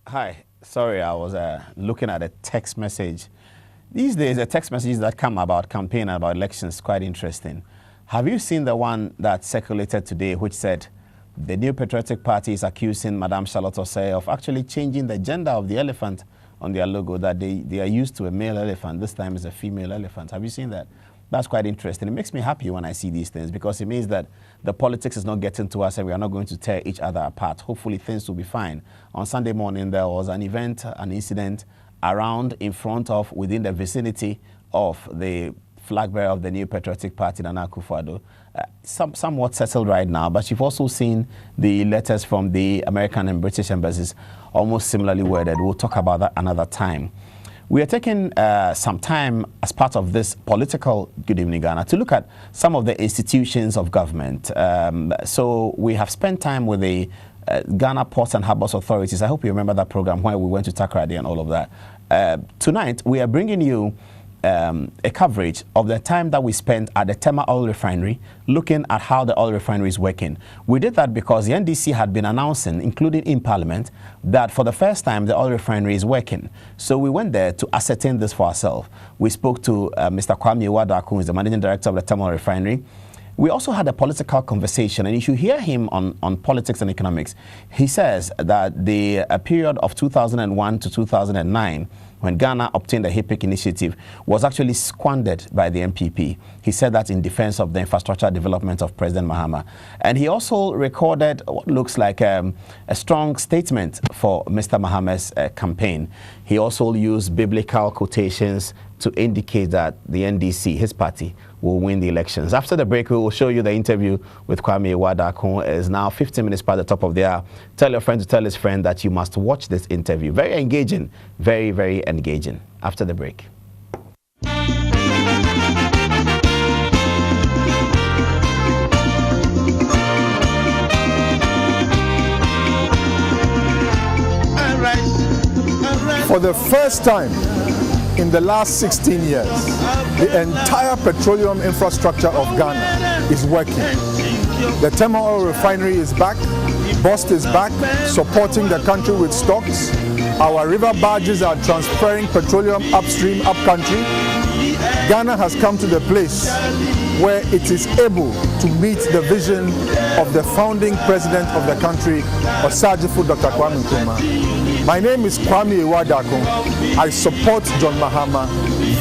Hi. Sorry, I was looking at a text message. These days, the text messages that come about campaign and about elections quite interesting. Have you seen the one that circulated today which said the New Patriotic Party is accusing Madame Charlotte Osei of actually changing the gender of the elephant on their logo, that they are used to a male elephant. This time is a female elephant. Have you seen that? That's quite interesting. It makes me happy when I see these things because it means that the politics is not getting to us and we are not going to tear each other apart. Hopefully things will be fine. On Sunday morning, there was an event, an incident around in front of, within the vicinity of the flag bearer of the New Patriotic Party, Nana Akufo-Addo. Somewhat settled right now, but you've also seen the letters from the American and British embassies almost similarly worded. We'll talk about that another time. We are taking some time as part of this political Good Evening Ghana to look at some of the institutions of government. So we have spent time with the Ghana Ports and Harbours Authorities. I hope you remember that program where we went to Takoradi and all of that. Tonight, we are bringing you a coverage of the time that we spent at the Tema oil refinery looking at how the oil refinery is working. We did that because the NDC had been announcing, including in Parliament, that for the first time the oil refinery is working. So we went there to ascertain this for ourselves. We spoke to Mr. Kwame Awuah Darko, who is the Managing Director of the Tema oil refinery. We also had a political conversation, and you should hear him on politics and economics. He says that the period of 2001 to 2009, when Ghana obtained the HIPIC initiative, was actually squandered by the NPP. He said that in defense of the infrastructure development of President Mahama. And he also recorded what looks like a strong statement for Mr. Mahama's campaign. He also used biblical quotations to indicate that the NDC, his party, will win the elections. After the break, we will show you the interview with Kwame Awuah Darko. It is now 15 minutes past the top of the hour. Tell your friend to tell his friend that you must watch this interview. Very engaging, very, very engaging. After the break. For the first time in the last 16 years, the entire petroleum infrastructure of Ghana is working. The Tema oil refinery is back, BOST is back, supporting the country with stocks. Our river barges are transferring petroleum upstream, upcountry. Ghana has come to the place where it is able to meet the vision of the founding president of the country, Osagyefo Dr. Kwame Nkrumah. My name is Kwame Awuah Darko. I support John Mahama.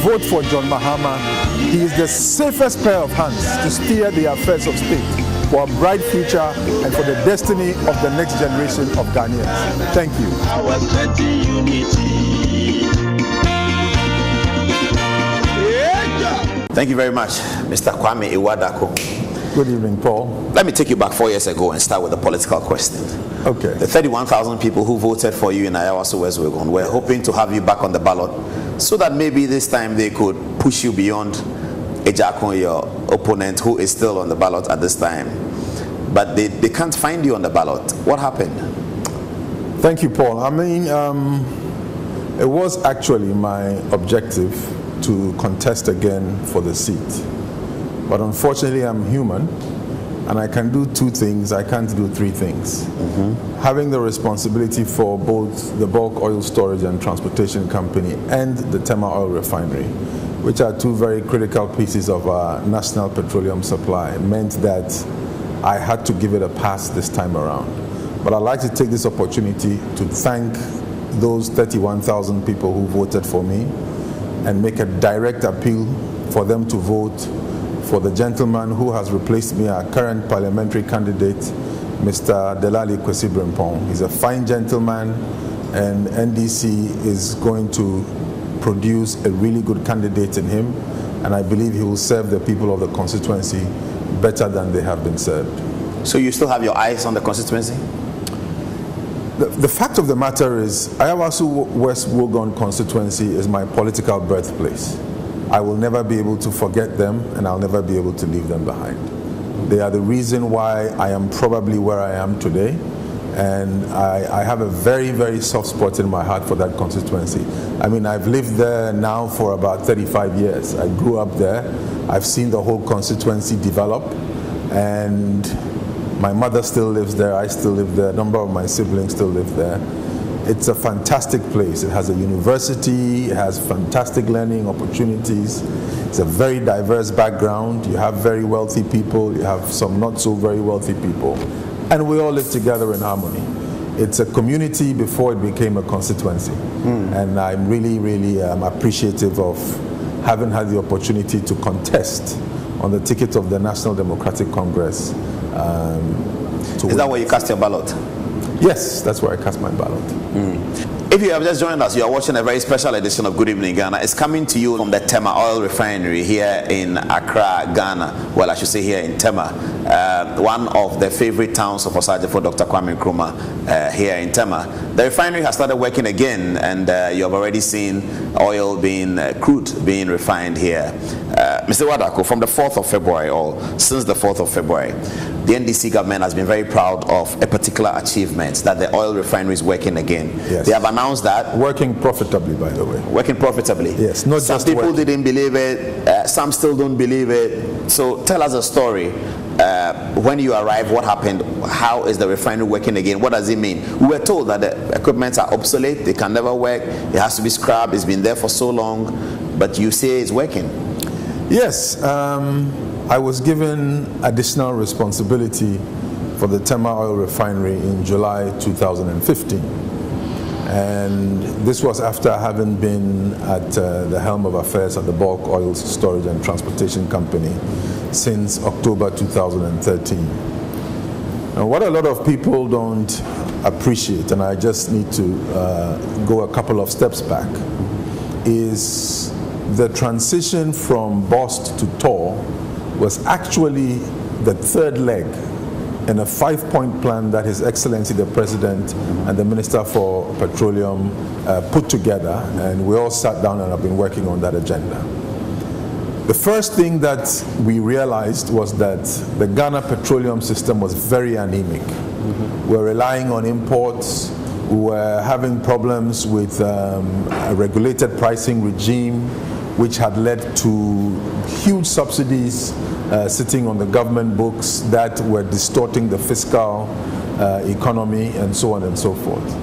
Vote for John Mahama. He is the safest pair of hands to steer the affairs of state for a bright future and for the destiny of the next generation of Ghanaians. Thank you. Thank you very much, Mr. Kwame Awuah Darko. Good evening, Paul. Let me take you back 4 years ago and start with a political question. Okay. The 31,000 people who voted for you in Ayawaso West Wegon were hoping to have you back on the ballot so that maybe this time they could push you beyond Ejakon, your opponent, who is still on the ballot at this time. But they can't find you on the ballot. What happened? Thank you, Paul. I mean, it was actually my objective to contest again for the seat. But unfortunately, I'm human, and I can do two things. I can't do three things. Having the responsibility for both the bulk oil storage and transportation company and the Tema oil refinery, which are two very critical pieces of our national petroleum supply, meant that I had to give it a pass this time around. But I'd like to take this opportunity to thank those 31,000 people who voted for me and make a direct appeal for them to vote for the gentleman who has replaced me, our current parliamentary candidate, Mr. Delali Kwesi Brempong. He's a fine gentleman, and NDC is going to produce a really good candidate in him, and I believe he will serve the people of the constituency better than they have been served. So you still have your eyes on the constituency? The fact of the matter is, Ayawaso West Wuogon constituency is my political birthplace. I will never be able to forget them, and I'll never be able to leave them behind. They are the reason why I am probably where I am today, and I have a very, very soft spot in my heart for that constituency. I mean, I've lived there now for about 35 years. I grew up there. I've seen the whole constituency develop, and my mother still lives there. I still live there. A number of my siblings still live there. It's a fantastic place. It has a university, it has fantastic learning opportunities. It's a very diverse background. You have very wealthy people, you have some not so very wealthy people, and we all live together in harmony. It's a community before it became a constituency. And I'm really, really appreciative of having had the opportunity to contest on the ticket of the National Democratic Congress. Is that where you cast your ballot? Yes, that's where I cast my ballot. If you have just joined us, you are watching a very special edition of Good Evening Ghana. It's coming to you from the Tema oil refinery here in Accra, Ghana. Well, I should say here in Tema, one of the favorite towns of Osajifo, Dr. Kwame Awuah, here in Tema. The refinery has started working again, and you have already seen oil crude being refined here. Mr. Awuah Darko, from the 4th of February, or since the 4th of February, the NDC government has been very proud of a particular achievement, that the oil refinery is working again. Yes. They have announced that. Working profitably, by the way. Working profitably. Yes, not some just people working. didn't believe it, some still don't believe it. So tell us a story. When you arrived, what happened? How is the refinery working again? What does it mean? We were told that the equipment are obsolete, they can never work, it has to be scrapped, it's been there for so long, but you say it's working. Yes, I was given additional responsibility for the Tema oil refinery in July 2015. And this was after having been at the helm of affairs at the Bulk Oil Storage and Transportation Company since October 2013. Now, what a lot of people don't appreciate, and I just need to go a couple of steps back, is the transition from BOST to TOR was actually the third leg in a 5-point plan that His Excellency the President and the Minister for Petroleum put together, and we all sat down and have been working on that agenda. The first thing that we realized was that the Ghana petroleum system was very anemic. We're relying on imports, we were having problems with a regulated pricing regime, which had led to huge subsidies sitting on the government books that were distorting the fiscal economy, and so on and so forth.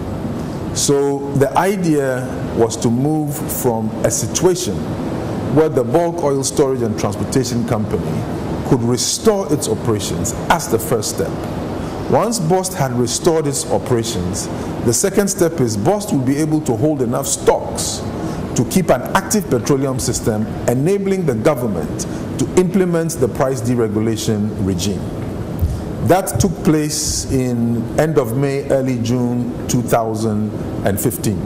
So the idea was to move from a situation where the Bulk Oil Storage and Transportation Company could restore its operations as the first step. Once BOST had restored its operations, the second step is BOST will be able to hold enough stocks to keep an active petroleum system, enabling the government to implement the price deregulation regime. That took place in end of May, early June 2015.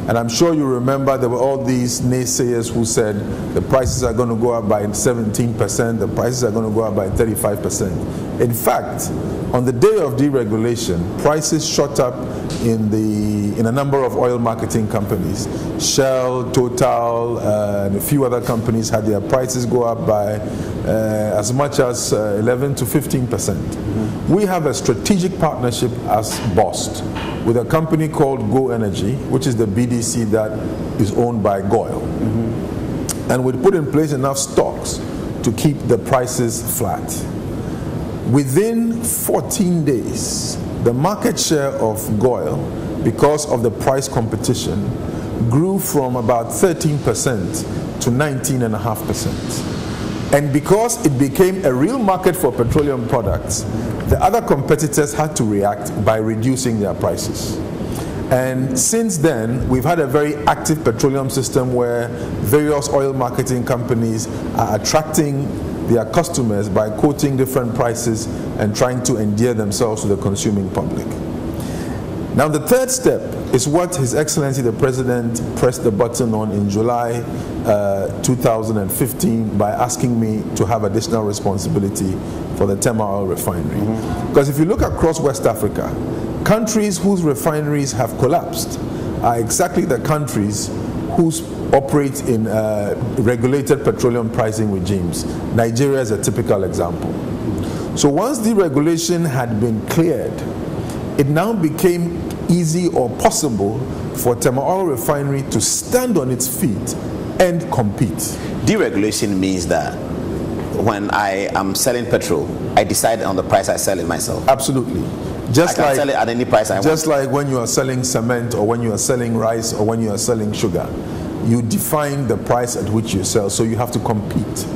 And I'm sure you remember there were all these naysayers who said the prices are going to go up by 17%, the prices are going to go up by 35%. In fact, on the day of deregulation, prices shot up in a number of oil marketing companies. Shell, Total, and a few other companies had their prices go up by as much as 11 to 15%. We have a strategic partnership as BOST with a company called Go Energy, which is the BDC that is owned by GOIL. And we put in place enough stocks to keep the prices flat. Within 14 days, the market share of GOIL, because of the price competition, grew from about 13% to 19.5%. And because it became a real market for petroleum products, the other competitors had to react by reducing their prices. And since then, we've had a very active petroleum system where various oil marketing companies are attracting their customers by quoting different prices and trying to endear themselves to the consuming public. Now, the third step is what His Excellency the President pressed the button on in July 2015 by asking me to have additional responsibility for the Tema oil refinery. Because if you look across West Africa, countries whose refineries have collapsed are exactly the countries whose operate in regulated petroleum pricing regimes. Nigeria is a typical example. So once deregulation had been cleared, it now became easy or possible for Tema oil refinery to stand on its feet and compete. Deregulation means that when I am selling petrol, I decide on the price I sell it myself. Absolutely. Just I can like sell it at any price I want. Just like when you are selling cement, or when you are selling rice, or when you are selling sugar, you define the price at which you sell, so you have to compete.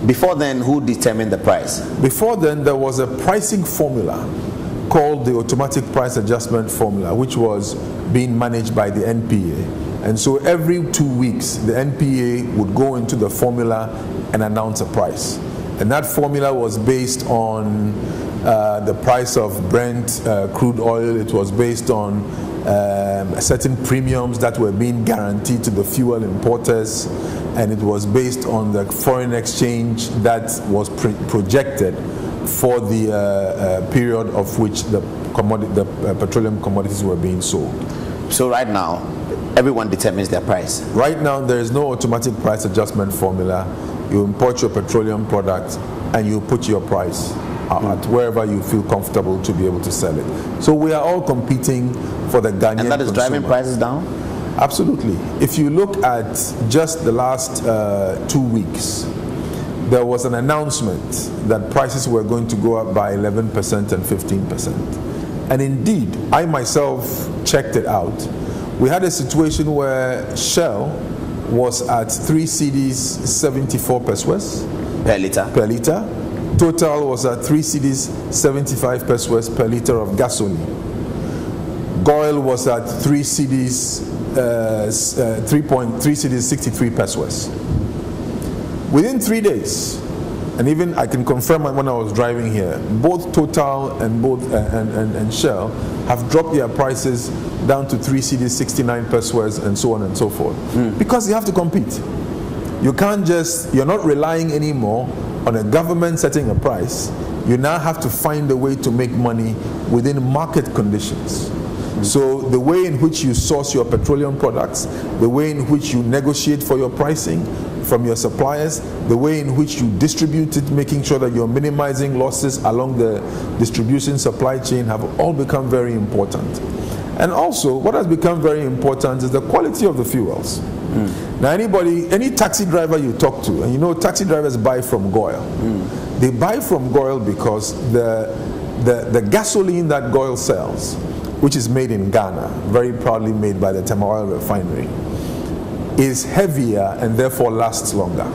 Before then, who determined the price? Before then, there was a pricing formula called the automatic price adjustment formula, which was being managed by the NPA. And so every 2 weeks, the NPA would go into the formula and announce a price. And that formula was based on the price of Brent crude oil. It was based on certain premiums that were being guaranteed to the fuel importers, and it was based on the foreign exchange that was projected for the period of which the petroleum commodities were being sold. So right now, everyone determines their price. Right now, there is no automatic price adjustment formula. You import your petroleum product and you put your price at wherever you feel comfortable to be able to sell it. So we are all competing for the Ghanaian And that is consumer. driving prices down? Absolutely. If you look at just the last 2 weeks, there was an announcement that prices were going to go up by 11% and 15%. And indeed, I myself checked it out. We had a situation where Shell was at 3 cedis 74 pesos Per liter? per liter. Total was at 3 cedis 75 pesos per liter of gasoline. Goil was at 3 cedis 3.3 cedis 63 pesos. Within 3 days, and even I can confirm when I was driving here, both Total and Shell have dropped their prices down to 3 cedis 69 pesos and so on and so forth. Because you have to compete. You can't you're not relying anymore on a government setting a price. You now have to find a way to make money within market conditions. So the way in which you source your petroleum products, the way in which you negotiate for your pricing from your suppliers, the way in which you distribute it, making sure that you're minimizing losses along the distribution supply chain, have all become very important. And also, what has become very important is the quality of the fuels. Now, any taxi driver you talk to, and you know taxi drivers buy from Goil. They buy from Goil because the gasoline that Goil sells, which is made in Ghana, very proudly made by the Tema oil refinery, is heavier and therefore lasts longer.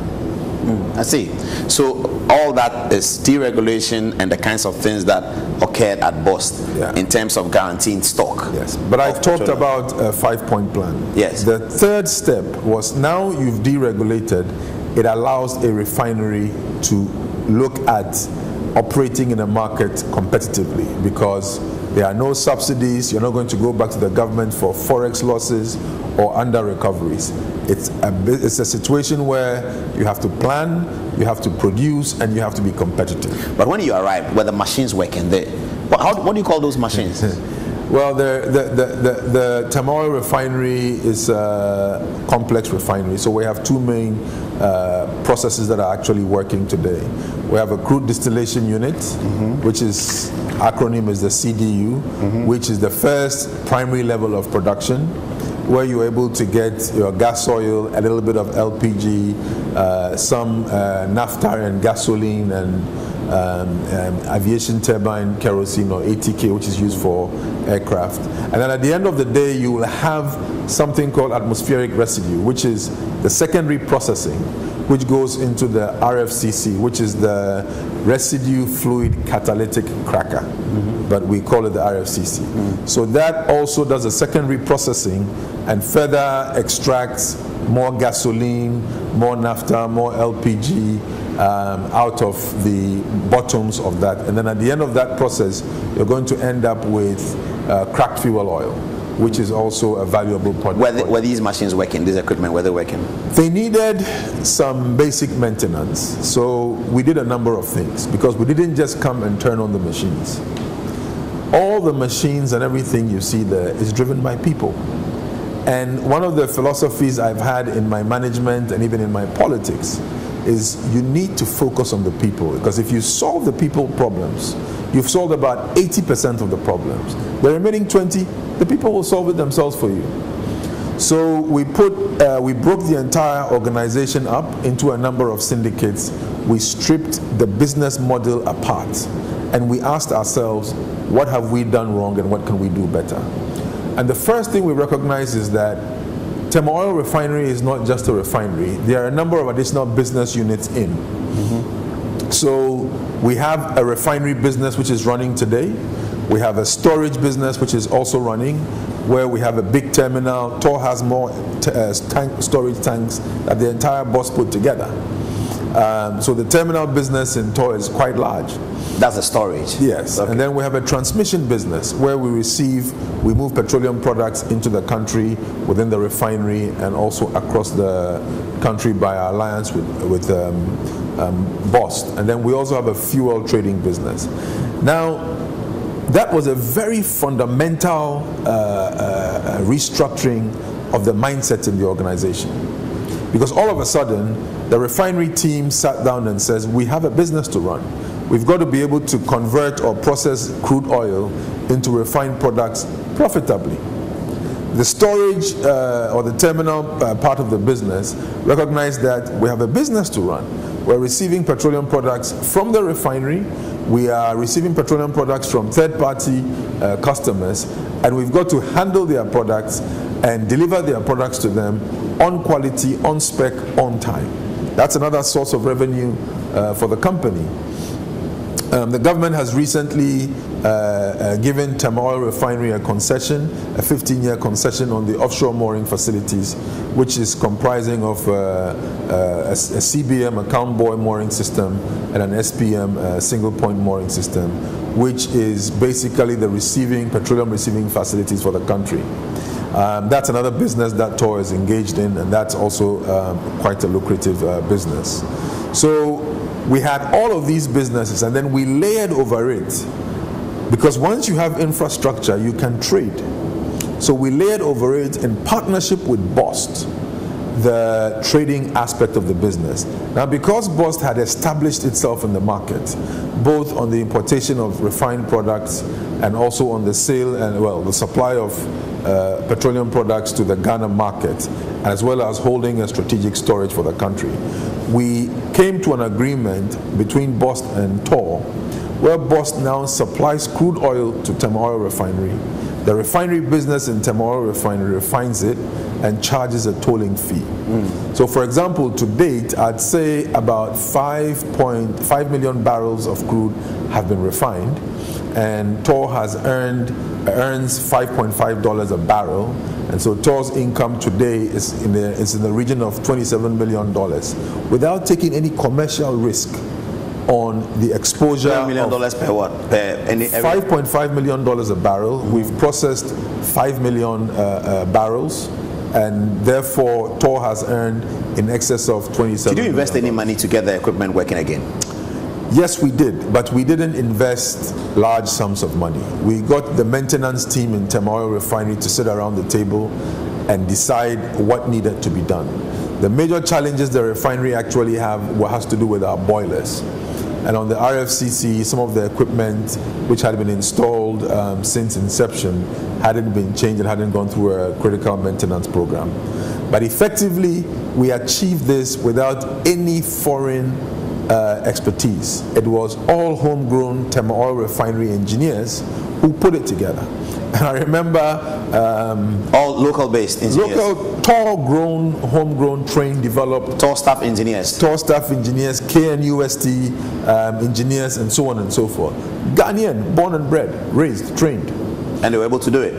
I see. So all that is deregulation and the kinds of things that occurred at BOST in terms of guaranteeing stock. Yes, but I talked about a 5-point plan. Yes. The third step was, now you've deregulated, it allows a refinery to look at operating in a market competitively, because there are no subsidies. You're not going to go back to the government for forex losses or under recoveries. It's a situation where you have to plan, you have to produce, and you have to be competitive. But when you arrive, were the machines working there? What do you call those machines? Well, the Tema oil refinery is a complex refinery, so we have two main processes that are actually working today. We have a crude distillation unit, which is, acronym is the CDU, which is the first primary level of production, where you're able to get your gas oil, a little bit of LPG, some naphtha and gasoline, and aviation turbine kerosene, or ATK, which is used for aircraft. And then at the end of the day, you will have something called atmospheric residue, which is the secondary processing, which goes into the RFCC, which is the residue fluid catalytic cracker, but we call it the RFCC. So that also does a secondary processing and further extracts more gasoline, more naphtha, more LPG out of the bottoms of that. And then at the end of that process, you're going to end up with cracked fuel oil, which is also a valuable product. Were these machines working, this equipment, were they working? They needed some basic maintenance. So we did a number of things, because we didn't just come and turn on the machines. All the machines and everything you see there is driven by people. And one of the philosophies I've had in my management and even in my politics is you need to focus on the people, because if you solve the people problems, you've solved about 80% of the problems. The remaining 20, the people will solve it themselves for you. So we broke the entire organization up into a number of syndicates. We stripped the business model apart, and we asked ourselves, what have we done wrong and what can we do better? And the first thing we recognize is that Tema Oil Refinery is not just a refinery. There are a number of additional business units in. So we have a refinery business which is running today. We have a storage business which is also running, where we have a big terminal. TOR has more storage tanks that the entire boss put together. So the terminal business in TOR is quite large. That's a storage? Yes. Okay. And then we have a transmission business where we move petroleum products into the country within the refinery and also across the country by our alliance with BOST. And then we also have a fuel trading business. Now, that was a very fundamental restructuring of the mindset in the organization. Because all of a sudden, the refinery team sat down and says, we have a business to run. We've got to be able to convert or process crude oil into refined products profitably. The storage or the terminal part of the business recognized that we have a business to run. We're receiving petroleum products from the refinery. We are receiving petroleum products from third-party customers, and we've got to handle their products and deliver their products to them on quality, on spec, on time. That's another source of revenue for the company. The government has recently given Tema Oil Refinery a concession, a 15-year concession on the offshore mooring facilities, which is comprising of a CBM, a count buoy mooring system, and an SPM, a single point mooring system, which is basically the petroleum receiving facilities for the country. That's another business that TOR is engaged in, and that's also quite a lucrative business. So we had all of these businesses, and then we layered over it, because once you have infrastructure, you can trade. So we layered over it in partnership with BOST, the trading aspect of the business. Now, because BOST had established itself in the market, both on the importation of refined products and also on the sale and, the supply of petroleum products to the Ghana market, as well as holding a strategic storage for the country, we came to an agreement between BOST and TOR, where BOST now supplies crude oil to Tema Oil Refinery. The refinery business in Tema Oil Refinery refines it and charges a tolling fee. So, for example, to date, I'd say about 5.5 million barrels of crude have been refined, and TOR earns $5.5 a barrel, and so TOR's income today is in the region of $27 million, without taking any commercial risk on the exposure. $1 million per what? $5.5 million a barrel. We've processed 5 million barrels, and therefore TOR has earned in excess of $27 million. Did you invest any money to get the equipment working again? Yes, we did, but we didn't invest large sums of money. We got the maintenance team in Tema Oil Refinery to sit around the table and decide what needed to be done. The major challenges the refinery actually has to do with our boilers. And on the RFCC, some of the equipment which had been installed since inception hadn't been changed and hadn't gone through a critical maintenance program. But effectively, we achieved this without any foreign expertise. It was all homegrown Tema Oil Refinery engineers who put it together. And I remember all local-based engineers. Local, TOR-grown, homegrown, trained, developed. TOR staff engineers. TOR staff engineers, KNUST engineers, and so on and so forth. Ghanaian, born and bred, raised, trained. And they were able to do it?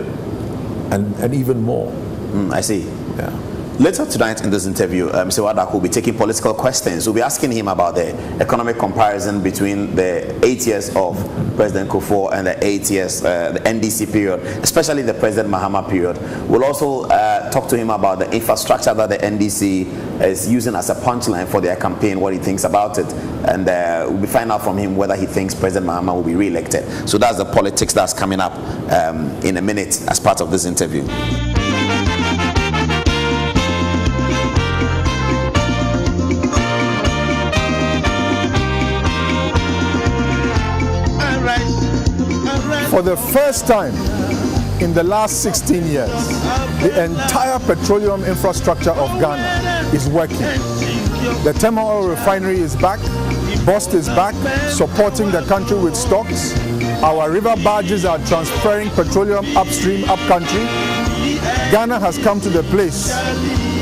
And even more. I see. Yeah. Later tonight in this interview, Mr. Awuah Darko will be taking political questions. We'll be asking him about the economic comparison between the 8 years of President Kufuor and the 8 years, the NDC period, especially the President Mahama period. We'll also talk to him about the infrastructure that the NDC is using as a punchline for their campaign, what he thinks about it. And we'll find out from him whether he thinks President Mahama will be re-elected. So that's the politics that's coming up in a minute as part of this interview. For the first time in the last 16 years, the entire petroleum infrastructure of Ghana is working. The Tema Oil Refinery is back. Bust is back, supporting the country with stocks. Our river barges are transferring petroleum upstream, upcountry. Ghana has come to the place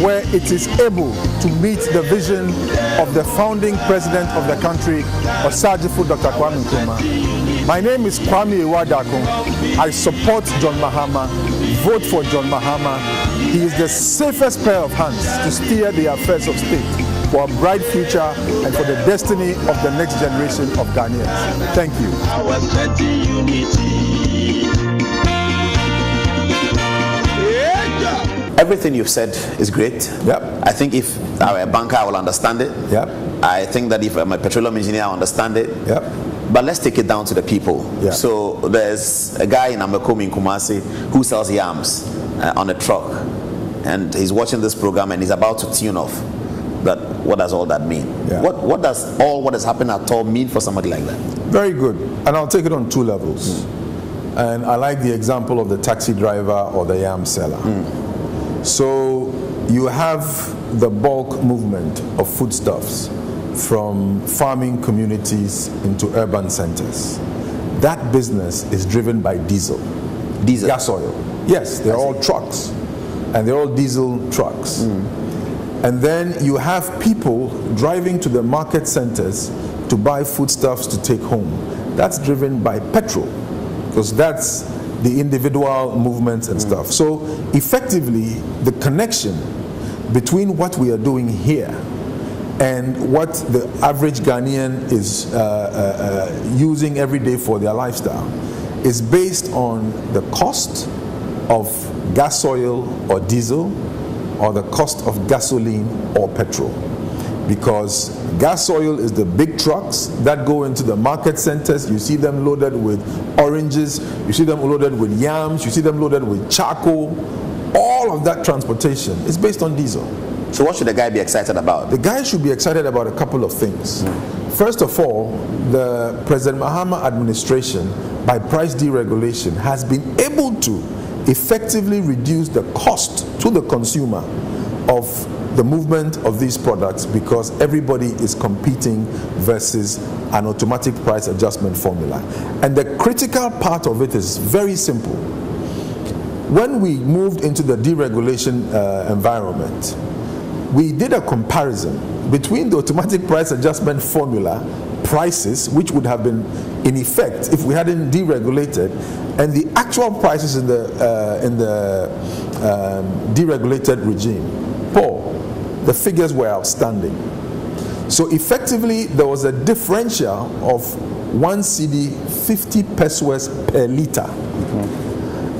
where it is able to meet the vision of the founding president of the country, Osagyefo Dr. Kwame Nkrumah. My name is Kwame Awuah Darko. I support John Mahama. Vote for John Mahama. He is the safest pair of hands to steer the affairs of state for a bright future and for the destiny of the next generation of Ghanaians. Thank you. Everything you've said is great. Yep. I think if I were a banker, I will understand it. Yep. I think that if I'm a petroleum engineer, I understand it. Yep. But let's take it down to the people. Yeah. So there's a guy in Amekom in Kumasi who sells yams on a truck, and he's watching this program and he's about to tune off. But what does all that mean? Yeah. What does all what has happened at all mean for somebody like that? Very good. And I'll take it on two levels. And I like the example of the taxi driver or the yam seller. So you have the bulk movement of foodstuffs from farming communities into urban centers. That business is driven by diesel. Gas oil. Yes, they're all trucks. And they're all diesel trucks. And then you have people driving to the market centers to buy foodstuffs to take home. That's driven by petrol, because that's the individual movements and stuff. So effectively, the connection between what we are doing here and what the average Ghanaian is using every day for their lifestyle is based on the cost of gas oil or diesel, or the cost of gasoline or petrol. Because gas oil is the big trucks that go into the market centers. You see them loaded with oranges, you see them loaded with yams, you see them loaded with charcoal. All of that transportation is based on diesel. So what should the guy be excited about? The guy should be excited about a couple of things. First of all, the President Mahama administration, by price deregulation, has been able to effectively reduce the cost to the consumer of the movement of these products, because everybody is competing versus an automatic price adjustment formula. And the critical part of it is very simple. When we moved into the deregulation environment, we did a comparison between the automatic price adjustment formula prices, which would have been in effect if we hadn't deregulated, and the actual prices in the deregulated regime. Paul, the figures were outstanding. So effectively, there was a differential of 1 cedi 50 pesos per liter.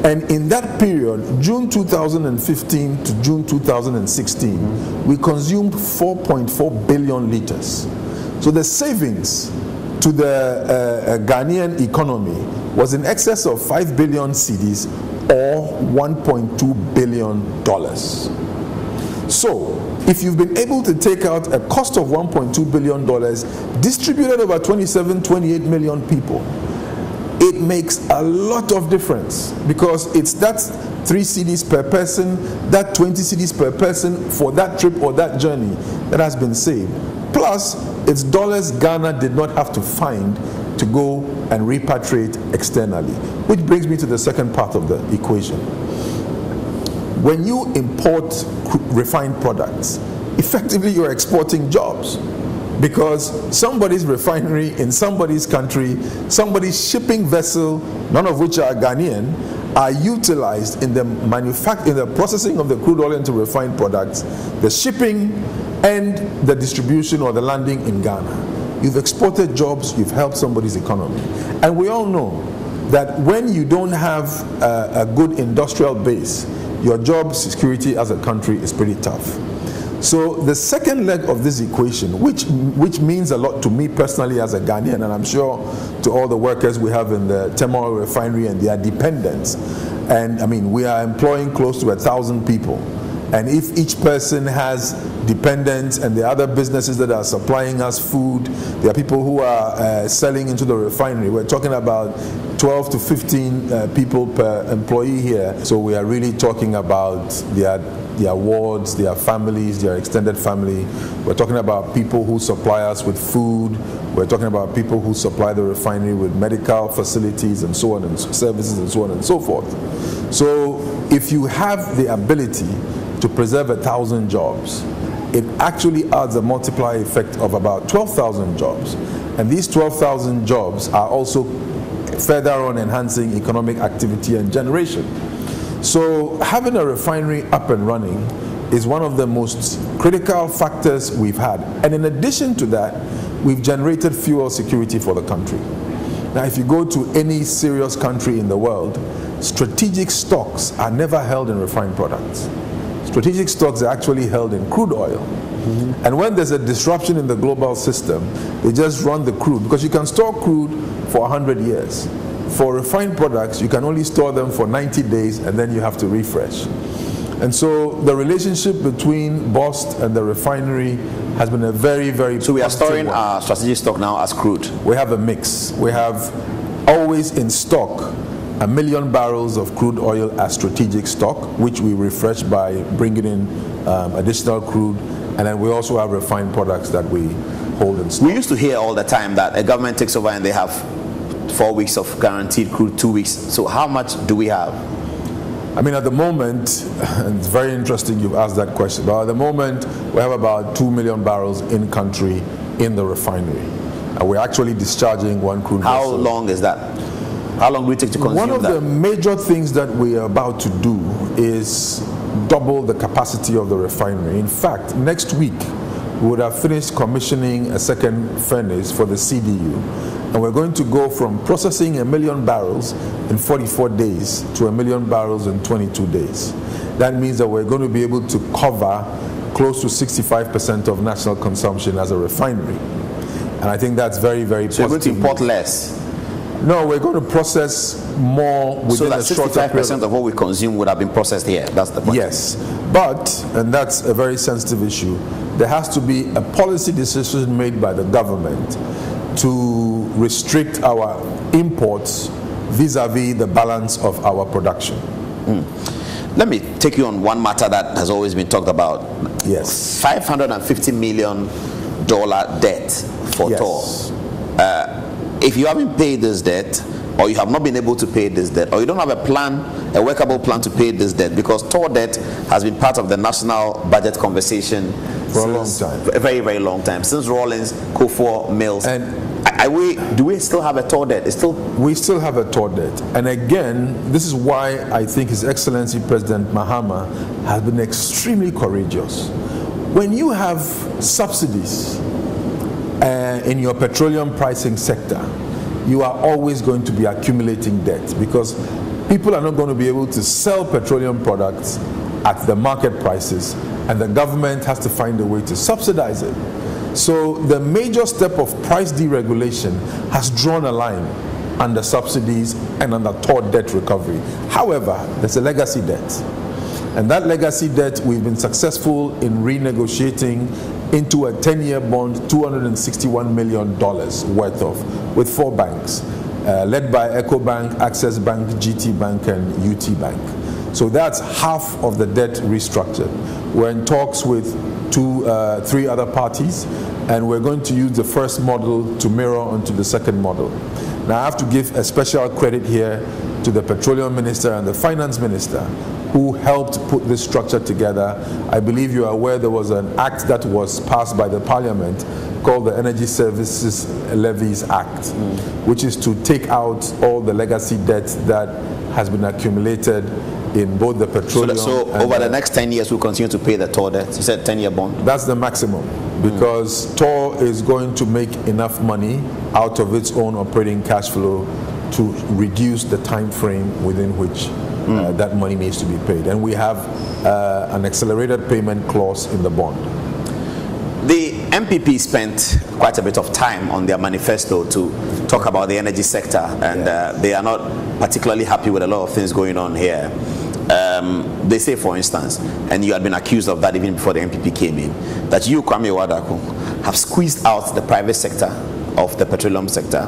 And in that period, June 2015 to June 2016, we consumed 4.4 billion liters. So the savings to the Ghanaian economy was in excess of 5 billion cedis, or $1.2 billion. So if you've been able to take out a cost of $1.2 billion distributed over 27, 28 million people, it makes a lot of difference, because it's that 3 cedis per person, that 20 cedis per person for that trip or that journey that has been saved. Plus, it's dollars Ghana did not have to find to go and repatriate externally. Which brings me to the second part of the equation. When you import refined products, effectively you're exporting jobs. Because somebody's refinery in somebody's country, somebody's shipping vessel, none of which are Ghanaian, are utilized in the in the processing of the crude oil into refined products, the shipping and the distribution or the landing in Ghana. You've exported jobs, you've helped somebody's economy. And we all know that when you don't have a good industrial base, your job security as a country is pretty tough. So the second leg of this equation, which means a lot to me personally as a Ghanaian, and I'm sure to all the workers we have in the Tema Refinery and their dependents, and I mean we are employing close to 1,000 people, and if each person has dependents and the other businesses that are supplying us food, there are people who are selling into the refinery, we're talking about 12 to 15 people per employee here. So we are really talking about their wards, their families, their extended family. We're talking about people who supply us with food. We're talking about people who supply the refinery with medical facilities and so on and services and so on and so forth. So if you have the ability to preserve 1,000 jobs, it actually adds a multiplier effect of about 12,000 jobs. And these 12,000 jobs are also further on enhancing economic activity and generation. So having a refinery up and running is one of the most critical factors we've had. And in addition to that, we've generated fuel security for the country. Now, if you go to any serious country in the world, strategic stocks are never held in refined products. Strategic stocks are actually held in crude oil. Mm-hmm. And when there's a disruption in the global system, they just run the crude, because you can store crude for 100 years. For refined products, you can only store them for 90 days and then you have to refresh. And so the relationship between BOST and the refinery has been a very, very So we are storing our strategic stock now as crude? We have a mix. We have always in stock 1 million barrels of crude oil as strategic stock, which we refresh by bringing in additional crude. And then we also have refined products that we hold in stock. We used to hear all the time that a government takes over and they have 4 weeks of guaranteed crude, 2 weeks. So how much do we have? I mean, at the moment, and it's very interesting you've asked that question, but at the moment, we have about 2 million barrels in country in the refinery. And we're actually discharging one crude How vessel. long is that? How long will it take to consume that? One of the major things that we are about to do is double the capacity of the refinery. In fact, next week, we would have finished commissioning a second furnace for the CDU. And we're going to go from processing 1 million barrels in 44 days to 1 million barrels in 22 days. That means that we're going to be able to cover close to 65% of national consumption as a refinery. And I think that's very, very positive. So you're going to import less? No, we're going to process more within a shorter period. So that 65% of what we consume would have been processed here. That's the point. Yes, but, and that's a very sensitive issue, there has to be a policy decision made by the government to restrict our imports vis-a-vis the balance of our production. Let me take you on one matter that has always been talked about. Yes. $550 million debt for Yes. TOR. If you haven't paid this debt, or you have not been able to pay this debt, or you don't have a plan, a workable plan to pay this debt, because TOR debt has been part of the national budget conversation for a long time. A very, very long time. Since Rawlings, Kufuor, Mills. And do we still have a TOR debt? We still have a TOR debt. And again, this is why I think His Excellency President Mahama has been extremely courageous. When you have subsidies in your petroleum pricing sector, you are always going to be accumulating debt, because people are not going to be able to sell petroleum products at the market prices, and the government has to find a way to subsidize it. So the major step of price deregulation has drawn a line under subsidies and under TOR debt recovery. However, there's a legacy debt. And that legacy debt we've been successful in renegotiating into a 10-year bond, $261 million worth of, with 4 banks, led by EcoBank, Access Bank, GT Bank, and UT Bank. So that's half of the debt restructured. We're in talks with 3 other parties, and we're going to use the first model to mirror onto the second model. Now, I have to give a special credit here to the Petroleum Minister and the Finance Minister, who helped put this structure together. I believe you are aware there was an act that was passed by the Parliament called the Energy Services Levies Act, which is to take out all the legacy debt that has been accumulated in both the petroleum. So over the next 10 years, we'll continue to pay the TOR debt. You said 10-year bond. That's the maximum, because TOR is going to make enough money out of its own operating cash flow to reduce the time frame within which that money needs to be paid. And we have an accelerated payment clause in the bond. The MPP spent quite a bit of time on their manifesto to talk about the energy sector, and they are not particularly happy with a lot of things going on here. They say, for instance, and you had been accused of that even before the MPP came in, that you, Kwame Awuah Darko, have squeezed out the private sector of the petroleum sector,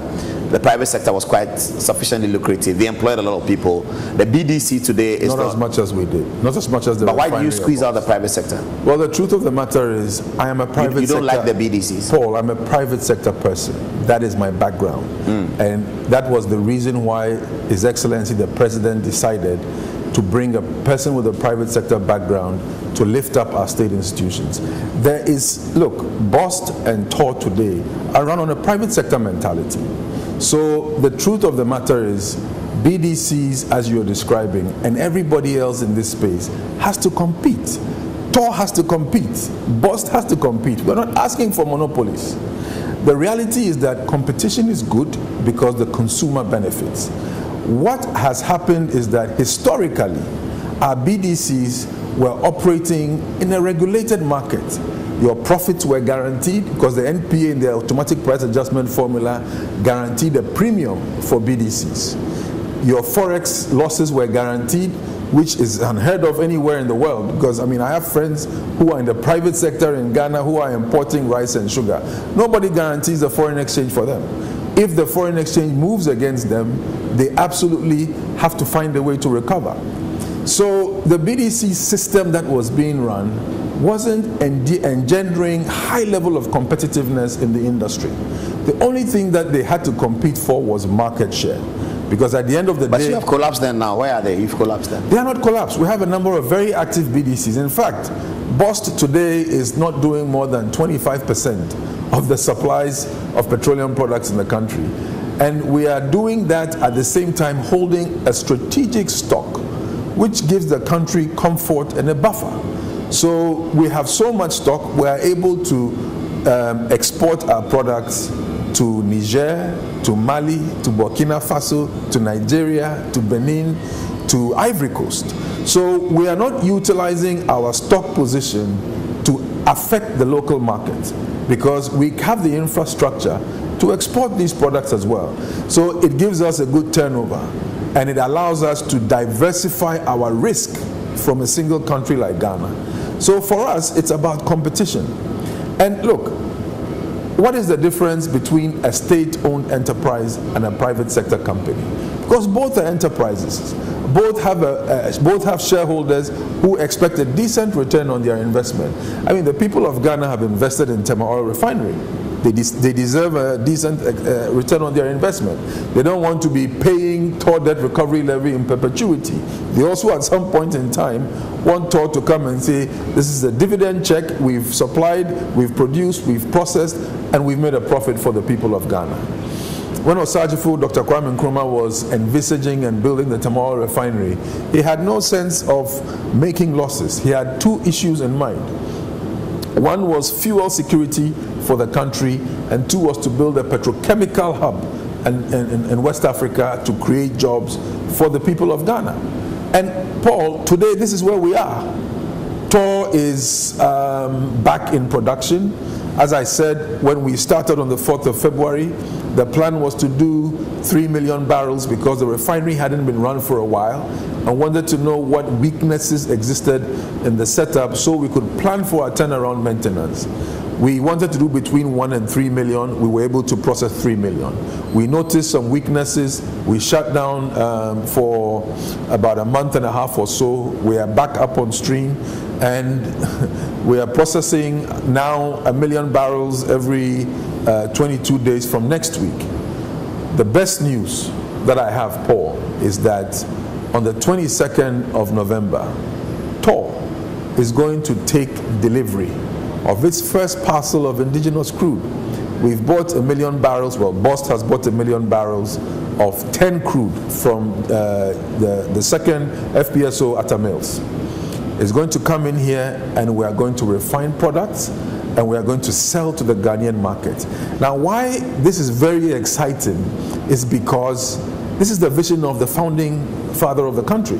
the private sector was quite sufficiently lucrative. They employed a lot of people. The BDC today is not as much as we did. Not as much as the. But why do you squeeze out the private sector? Well, the truth of the matter is, I am a private sector. You don't like the BDCs? Paul, I'm a private sector person. That is my background. And that was the reason why His Excellency the President decided to bring a person with a private sector background to lift up our state institutions. There is, look, BOST and TOR today are run on a private sector mentality. So the truth of the matter is, BDCs, as you're describing, and everybody else in this space has to compete. TOR has to compete. BOST has to compete. We're not asking for monopolies. The reality is that competition is good because the consumer benefits. What has happened is that historically, our BDCs were operating in a regulated market. Your profits were guaranteed because the NPA in the automatic price adjustment formula guaranteed a premium for BDCs. Your forex losses were guaranteed, which is unheard of anywhere in the world, because I have friends who are in the private sector in Ghana who are importing rice and sugar. Nobody guarantees the foreign exchange for them. If the foreign exchange moves against them, they absolutely have to find a way to recover. So the BDC system that was being run wasn't engendering high level of competitiveness in the industry. The only thing that they had to compete for was market share. Because at the end of the day... But you have collapsed them now. Where are they? You've collapsed them. They are not collapsed. We have a number of very active BDCs. In fact, BOST today is not doing more than 25% of the supplies of petroleum products in the country. And we are doing that at the same time holding a strategic stock, which gives the country comfort and a buffer. So we have so much stock, we are able to export our products to Niger, to Mali, to Burkina Faso, to Nigeria, to Benin, to Ivory Coast. So we are not utilizing our stock position to affect the local market, because we have the infrastructure to export these products as well. So it gives us a good turnover, and it allows us to diversify our risk from a single country like Ghana. So for us, it's about competition. And look, what is the difference between a state-owned enterprise and a private sector company? Because both are enterprises. Both have shareholders who expect a decent return on their investment. The people of Ghana have invested in Tema oil refinery. They deserve a decent return on their investment. They don't want to be paying TOR debt recovery levy in perpetuity. They also, at some point in time, want TOR to come and say, this is a dividend check, we've supplied, we've produced, we've processed, and we've made a profit for the people of Ghana. When Osajifo, Dr. Kwame Nkrumah, was envisaging and building the Tema oil refinery, he had no sense of making losses. He had two issues in mind. One was fuel security for the country, and two was to build a petrochemical hub in West Africa to create jobs for the people of Ghana. And Paul, today this is where we are. TOR is back in production. As I said, when we started on the 4th of February, the plan was to do 3 million barrels because the refinery hadn't been run for a while and wanted to know what weaknesses existed in the setup so we could plan for our turnaround maintenance. We wanted to do between 1 and 3 million. We were able to process 3 million. We noticed some weaknesses. We shut down for about a month and a half or so. We are back up on stream, and we are processing now 1 million barrels every 22 days from next week. The best news that I have, Paul, is that on the 22nd of November, TOR is going to take delivery of its first parcel of indigenous crude. We've bought 1 million barrels, well, BOST has bought 1 million barrels of 10 crude from the second FPSO at Mills. It's going to come in here, and we are going to refine products, and we are going to sell to the Ghanaian market. Now, why this is very exciting is because this is the vision of the founding father of the country.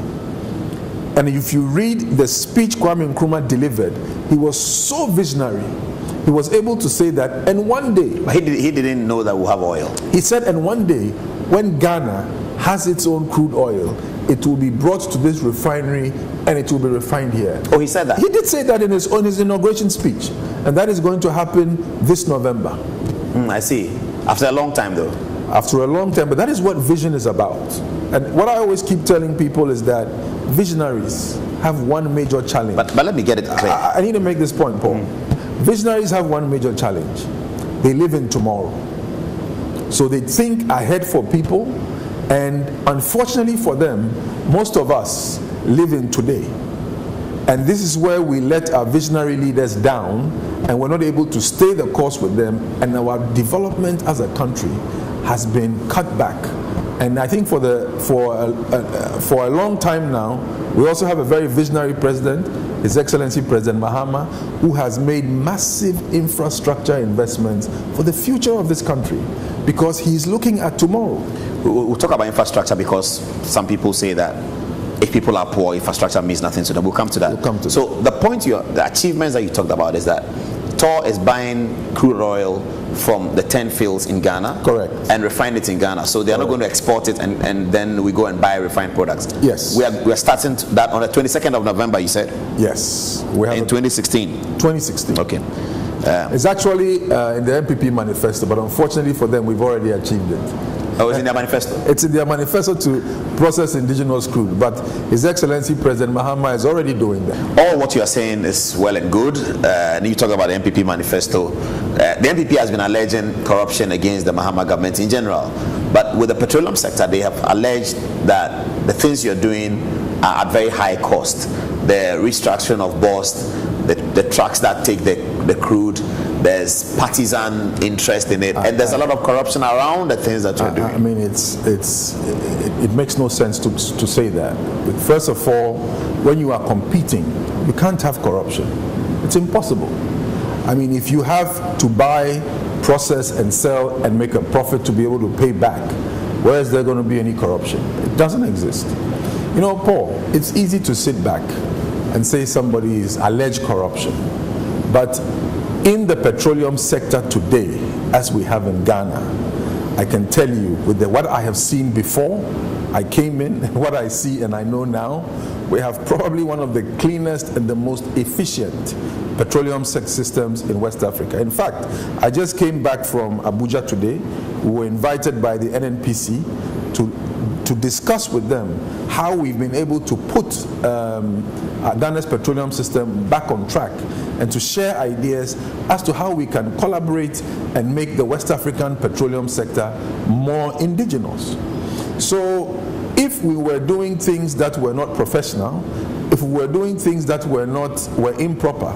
And if you read the speech Kwame Nkrumah delivered, he was so visionary. He was able to say that, and one day... But he didn't know that we'll have oil. He said, and one day, when Ghana has its own crude oil, it will be brought to this refinery and it will be refined here. Oh, he said that? He did say that in his inauguration speech. And that is going to happen this November. I see. After a long time, though. after a long time. But that is what vision is about. And what I always keep telling people is that visionaries have one major challenge. But let me get it clear. I need to make this point, Paul. Visionaries have one major challenge. They live in tomorrow. So they think ahead for people, and unfortunately for them, most of us live in today. And this is where we let our visionary leaders down, and we're not able to stay the course with them, and our development as a country has been cut back. And I think for a long time now, we also have a very visionary president, His Excellency President Mahama, who has made massive infrastructure investments for the future of this country, because he's looking at tomorrow. We'll talk about infrastructure, because some people say that if people are poor, infrastructure means nothing to them. We'll come to that. So the point, the achievements that you talked about is that Tor is buying crude oil from the 10 fields in Ghana. Correct. And refine it in Ghana. So they are not going to export it and then we go and buy refined products. Yes. We are starting that on the 22nd of November, you said? Yes. We have in 2016. 2016. Okay. It's actually in the MPP manifesto, but unfortunately for them, we've already achieved it. Oh, it's in their manifesto? It's in their manifesto to process indigenous crude, but His Excellency President Mahama is already doing that. All what you are saying is well and good. And you talk about the MPP manifesto. The MPP has been alleging corruption against the Mahama government in general. But with the petroleum sector, they have alleged that the things you're doing are at very high cost. The restructuring of BOST, the trucks that take the crude, there's partisan interest in it, and there's a lot of corruption around the things that you're doing. I mean, it makes no sense to say that. But first of all, when you are competing, you can't have corruption. It's impossible. I mean, if you have to buy, process, and sell and make a profit to be able to pay back, where is there going to be any corruption? It doesn't exist. You know, Paul, it's easy to sit back and say somebody is alleged corruption, but in the petroleum sector today, as we have in Ghana, I can tell you with what I have seen before I came in, what I see and I know now, we have probably one of the cleanest and the most efficient petroleum systems in West Africa. In fact, I just came back from Abuja today. We were invited by the NNPC to discuss with them how we've been able to put Ghana's petroleum system back on track, and to share ideas as to how we can collaborate and make the West African petroleum sector more indigenous. So if we were doing things that were not professional, if we were doing things that were improper,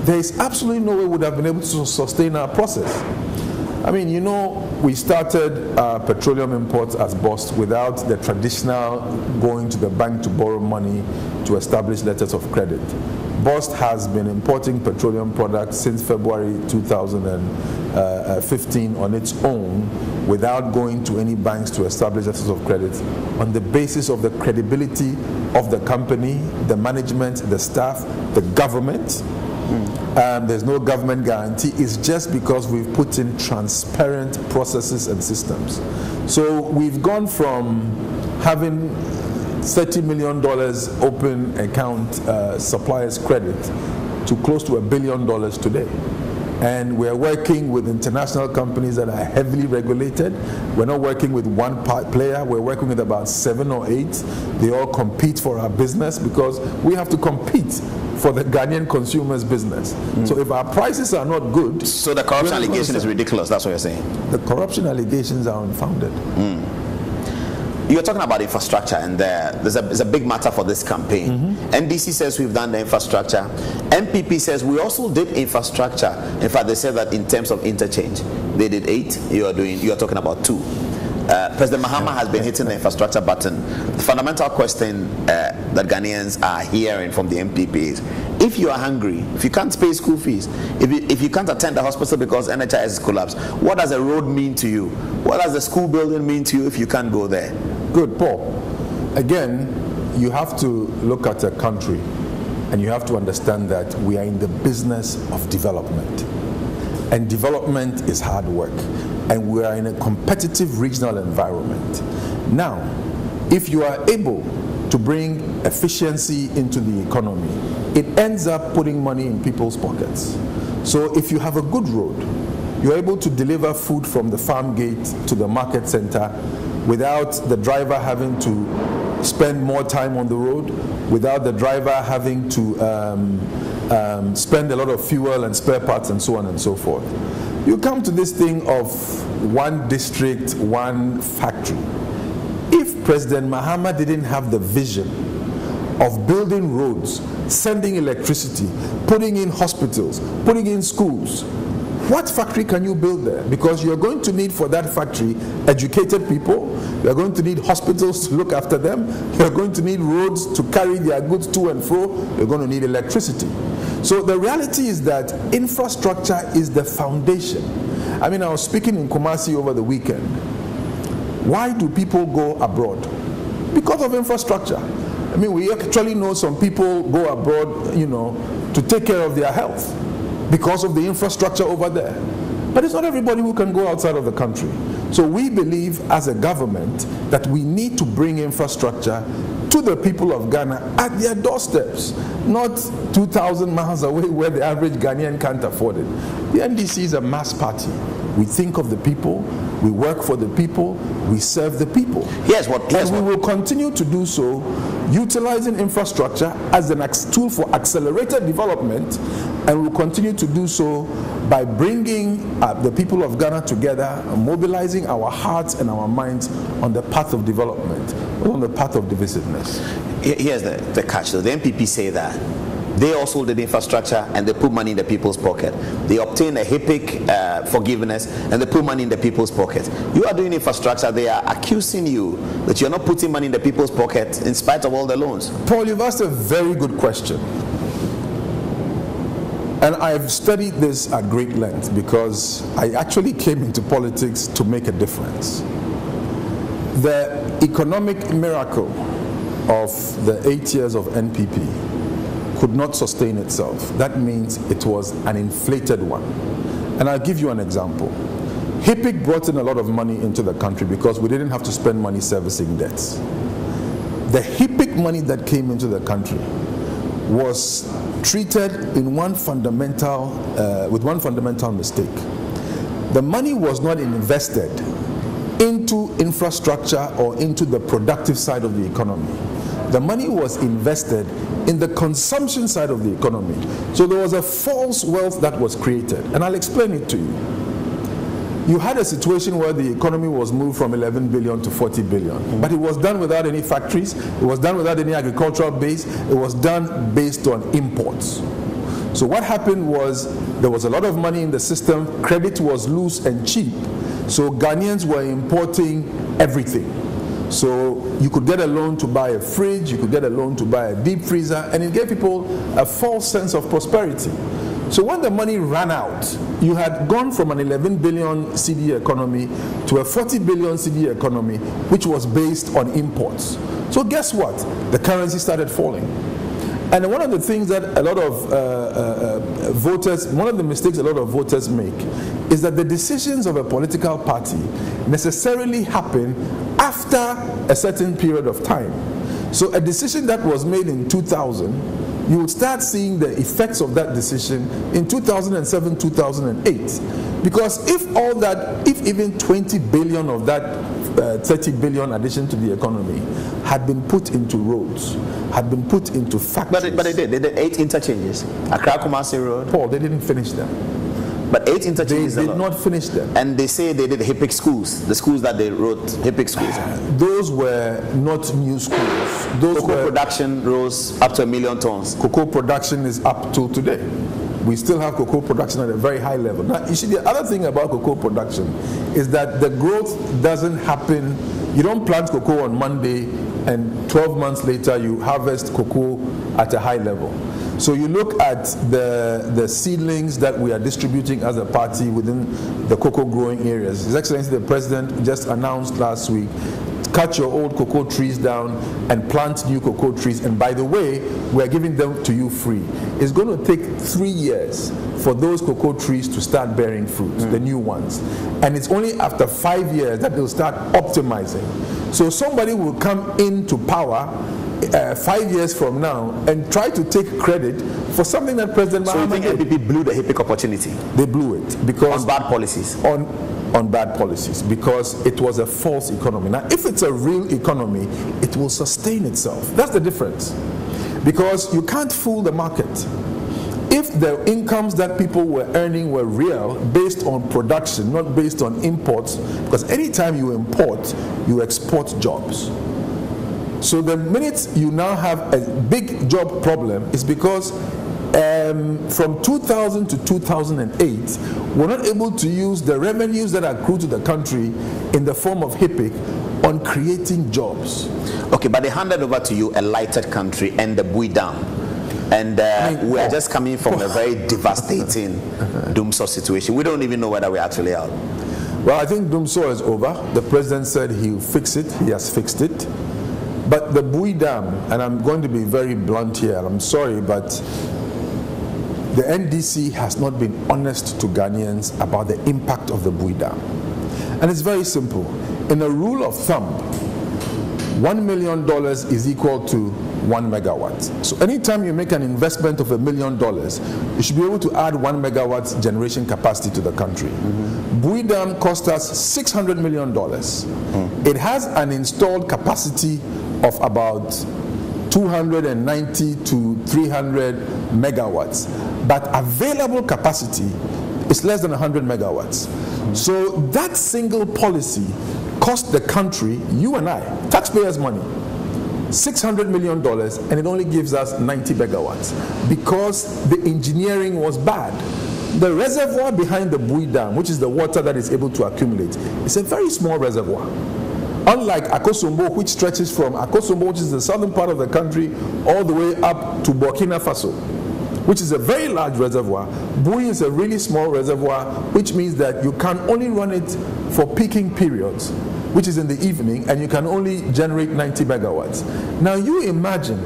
there is absolutely no way we would have been able to sustain our process. I mean, you know, we started petroleum imports as BOST without the traditional going to the bank to borrow money to establish letters of credit. BOST has been importing petroleum products since February 2015 on its own without going to any banks to establish letters of credit, on the basis of the credibility of the company, the management, the staff, the government. There's no government guarantee. It's just because we've put in transparent processes and systems. So we've gone from having $30 million open account suppliers credit to close to $1 billion today. And we're working with international companies that are heavily regulated. We're not working with one player. We're working with about 7 or 8. They all compete for our business because we have to compete for the Ghanaian consumer's business. So if our prices are not good... So the corruption allegation is ridiculous, that's what you're saying? The corruption allegations are unfounded. You're talking about infrastructure, and there's a big matter for this campaign. NDC says we've done the infrastructure. MPP says we also did infrastructure. In fact, they said that in terms of interchange, they did 8. You are talking about 2. President Mahama has been hitting the infrastructure button. The fundamental question that Ghanaians are hearing from the MPP is, if you are hungry, if you can't pay school fees, if you can't attend the hospital because NHIS has collapsed, what does a road mean to you? What does the school building mean to you if you can't go there? Good, Paul. Again, you have to look at a country and you have to understand that we are in the business of development. And development is hard work. And we are in a competitive regional environment. Now, if you are able to bring efficiency into the economy, it ends up putting money in people's pockets. So if you have a good road, You're able to deliver food from the farm gate to the market center without the driver having to spend more time on the road, without the driver having to spend a lot of fuel and spare parts and so on and so forth. You come to this thing of one district, one factory. If President Mahama didn't have the vision of building roads, sending electricity, putting in hospitals, putting in schools, what factory can you build there? Because you're going to need for that factory educated people, you're going to need hospitals to look after them, you're going to need roads to carry their goods to and fro, you're going to need electricity. So the reality is that infrastructure is the foundation. I mean, I was speaking in Kumasi over the weekend. Why do people go abroad? Because of infrastructure. I mean, we actually know some people go abroad, to take care of their health because of the infrastructure over there. But it's not everybody who can go outside of the country. So we believe as a government that we need to bring infrastructure to the people of Ghana at their doorsteps, not 2,000 miles away where the average Ghanaian can't afford it. The NDC is a mass party. We think of the people, we work for the people, we serve the people. And we will continue to do so, utilizing infrastructure as a tool for accelerated development, and we'll continue to do so by bringing the people of Ghana together, mobilizing our hearts and our minds on the path of development, not on the path of divisiveness. Here's the catch though. The MPP say that they also did infrastructure and they put money in the people's pocket. They obtained a HIPIC forgiveness and they put money in the people's pocket. You are doing infrastructure, they are accusing you that you're not putting money in the people's pocket in spite of all the loans. Paul, you've asked a very good question. And I've studied this at great length because I actually came into politics to make a difference. The economic miracle of the 8 years of NPP could not sustain itself. That means it was an inflated one. And I'll give you an example. HIPIC brought in a lot of money into the country because we didn't have to spend money servicing debts. The HIPIC money that came into the country was treated in with one fundamental mistake. The money was not invested into infrastructure or into the productive side of the economy. The money was invested in the consumption side of the economy. So there was a false wealth that was created. And I'll explain it to you. You had a situation where the economy was moved from 11 billion to 40 billion. But it was done without any factories. It was done without any agricultural base. It was done based on imports. So what happened was there was a lot of money in the system. Credit was loose and cheap. So Ghanaians were importing everything. So you could get a loan to buy a fridge, you could get a loan to buy a deep freezer, and it gave people a false sense of prosperity. So when the money ran out, you had gone from an 11 billion CD economy to a 40 billion CD economy, which was based on imports. So guess what? The currency started falling. And one of the things that a lot of voters, one of the mistakes a lot of voters make is that the decisions of a political party necessarily happen after a certain period of time. So a decision that was made in 2000, you would start seeing the effects of that decision in 2007, 2008. Because if even 20 billion of that 30 billion addition to the economy had been put into roads, had been put into factories. But they did 8 interchanges. Accra Kumasi Road. Paul, they didn't finish them. But 8 interchanges. They did not finish them. And they say they did HIPIC schools, the schools that they wrote, HIPIC schools. Those were not new schools. Cocoa production rose up to 1 million tons. Cocoa production is up till today. We still have cocoa production at a very high level. Now, you see, the other thing about cocoa production is that the growth doesn't happen. You don't plant cocoa on Monday and 12 months later you harvest cocoa at a high level. So you look at the seedlings that we are distributing as a party within the cocoa growing areas. His Excellency the President just announced last week, cut your old cocoa trees down and plant new cocoa trees. And by the way, we are giving them to you free. It's going to take 3 years for those cocoa trees to start bearing fruit, the new ones. And it's only after 5 years that they'll start optimizing. So somebody will come into power 5 years from now and try to take credit for something that President Mahama did. So you think NPP blew the HIPC opportunity? They blew it because on bad policies. On bad policies, because it was a false economy. Now, if it's a real economy, it will sustain itself. That's the difference. Because you can't fool the market. If the incomes that people were earning were real, based on production, not based on imports, because anytime you import, you export jobs. So the minute you now have a big job problem is because from 2000 to 2008, we're not able to use the revenues that accrue to the country in the form of HIPC on creating jobs. Okay, but they handed over to you a lighted country and the Bui Dam. And we are just coming from a very devastating Dumso situation. We don't even know whether we're actually out. Well, I think Dumso is over. The president said he'll fix it. He has fixed it. But the Bui Dam, and I'm going to be very blunt here, I'm sorry, but the NDC has not been honest to Ghanaians about the impact of the Bui Dam. And it's very simple. In a rule of thumb, $1 million is equal to 1 megawatt. So anytime you make an investment of $1 million, you should be able to add 1 megawatt generation capacity to the country. Bui Dam cost us $600 million. It has an installed capacity of about 290 to 300 megawatts, but available capacity is less than 100 megawatts. So that single policy cost the country, you and I, taxpayers' money, $600 million, and it only gives us 90 megawatts because the engineering was bad. The reservoir behind the Bui Dam, which is the water that is able to accumulate, is a very small reservoir. Unlike Akosombo, which stretches from Akosombo, which is the southern part of the country, all the way up to Burkina Faso, which is a very large reservoir. Bui is a really small reservoir, which means that you can only run it for peaking periods, which is in the evening, and you can only generate 90 megawatts. Now you imagine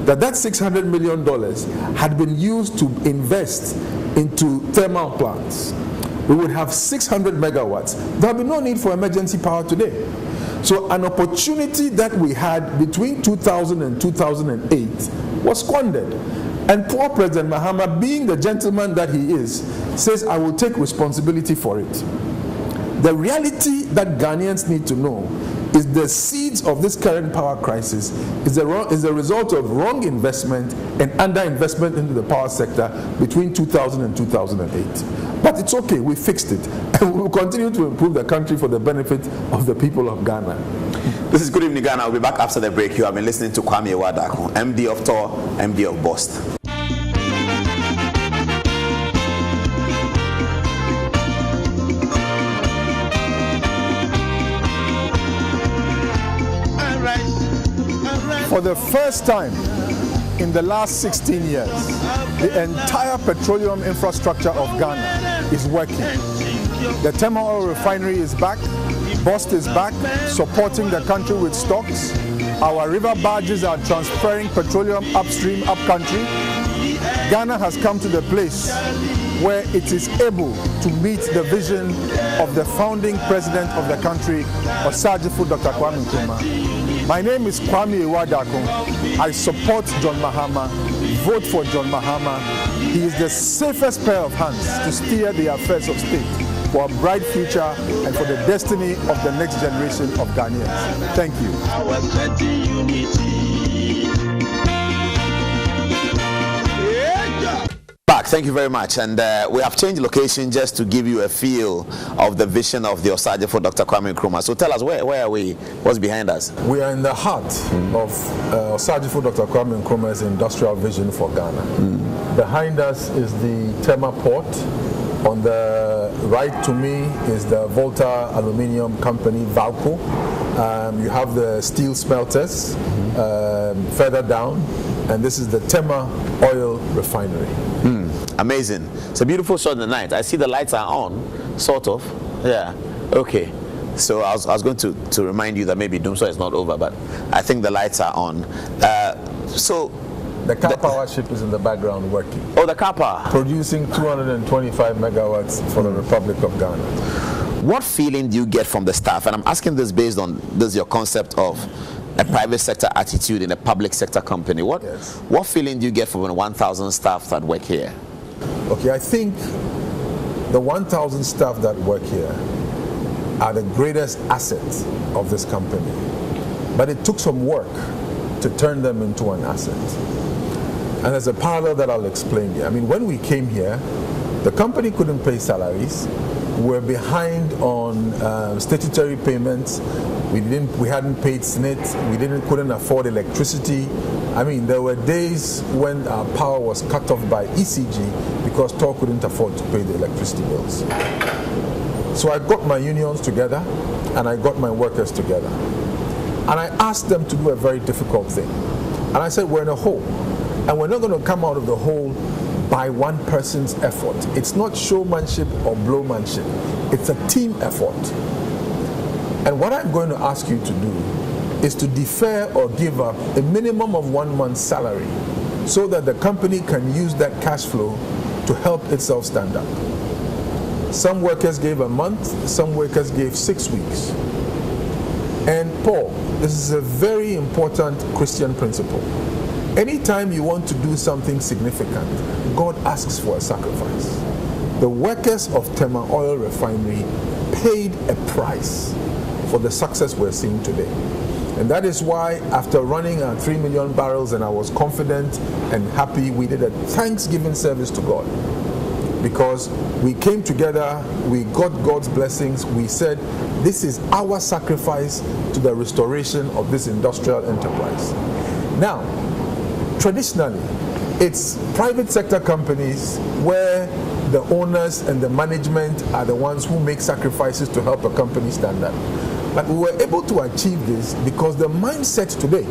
that $600 million had been used to invest into thermal plants. We would have 600 megawatts. There would be no need for emergency power today. So an opportunity that we had between 2000 and 2008 was squandered. And poor President Mahama, being the gentleman that he is, says, I will take responsibility for it. The reality that Ghanaians need to know is the seeds of this current power crisis is the result of wrong investment and underinvestment into the power sector between 2000 and 2008. But it's okay, we fixed it. And we will continue to improve the country for the benefit of the people of Ghana. This is Good Evening Ghana. I'll be back after the break. You have been listening to Kwame Awuah Darko, MD of Tor, MD of Bost. For the first time in the last 16 years, the entire petroleum infrastructure of Ghana is working. The Tema oil refinery is back, Bost is back, supporting the country with stocks. Our river barges are transferring petroleum upstream, upcountry. Ghana has come to the place where it is able to meet the vision of the founding president of the country, Osagyefo Dr. Kwame Nkrumah. My name is Kwame Awuah Darko. I support John Mahama. Vote for John Mahama. He is the safest pair of hands to steer the affairs of state for a bright future and for the destiny of the next generation of Ghanaians. Thank you. Thank you very much. And we have changed location just to give you a feel of the vision of the Osagyefo Dr. Kwame Nkrumah. So tell us, where are we? What's behind us? We are in the heart of Osagyefo Dr. Kwame Nkrumah's industrial vision for Ghana. Behind us is the Tema port. On the right to me is the Volta Aluminium Company, Valco. You have the steel smelters further down. And this is the Tema oil refinery. Amazing. It's a beautiful shot in the night. I see the lights are on, sort of. Yeah. Okay. So I was going to remind you that maybe Dumso is not over, but I think the lights are on. So the car power ship is in the background working. Oh, the car power. Producing 225 megawatts for the Republic of Ghana. What feeling do you get from the staff? And I'm asking this based on this your concept of a private sector attitude in a public sector company. What feeling do you get from the 1,000 staff that work here? Okay, I think the 1,000 staff that work here are the greatest asset of this company. But it took some work to turn them into an asset. And there's a parallel that I'll explain here. I mean, when we came here, the company couldn't pay salaries. We were behind on statutory payments. We hadn't paid SNIT. We couldn't afford electricity. I mean, there were days when our power was cut off by ECG because TOR couldn't afford to pay the electricity bills. So I got my unions together and I got my workers together. And I asked them to do a very difficult thing. And I said, we're in a hole. And we're not going to come out of the hole by one person's effort. It's not showmanship or blowmanship. It's a team effort. And what I'm going to ask you to do is to defer or give up a minimum of 1 month's salary so that the company can use that cash flow to help itself stand up. Some workers gave a month, some workers gave 6 weeks. And Paul, this is a very important Christian principle. Anytime you want to do something significant, God asks for a sacrifice. The workers of Tema Oil Refinery paid a price for the success we're seeing today. And that is why after running 3 million barrels and I was confident and happy, we did a Thanksgiving service to God. Because we came together, we got God's blessings, we said, this is our sacrifice to the restoration of this industrial enterprise. Now, traditionally, it's private sector companies where the owners and the management are the ones who make sacrifices to help a company stand up. But we were able to achieve this because the mindset today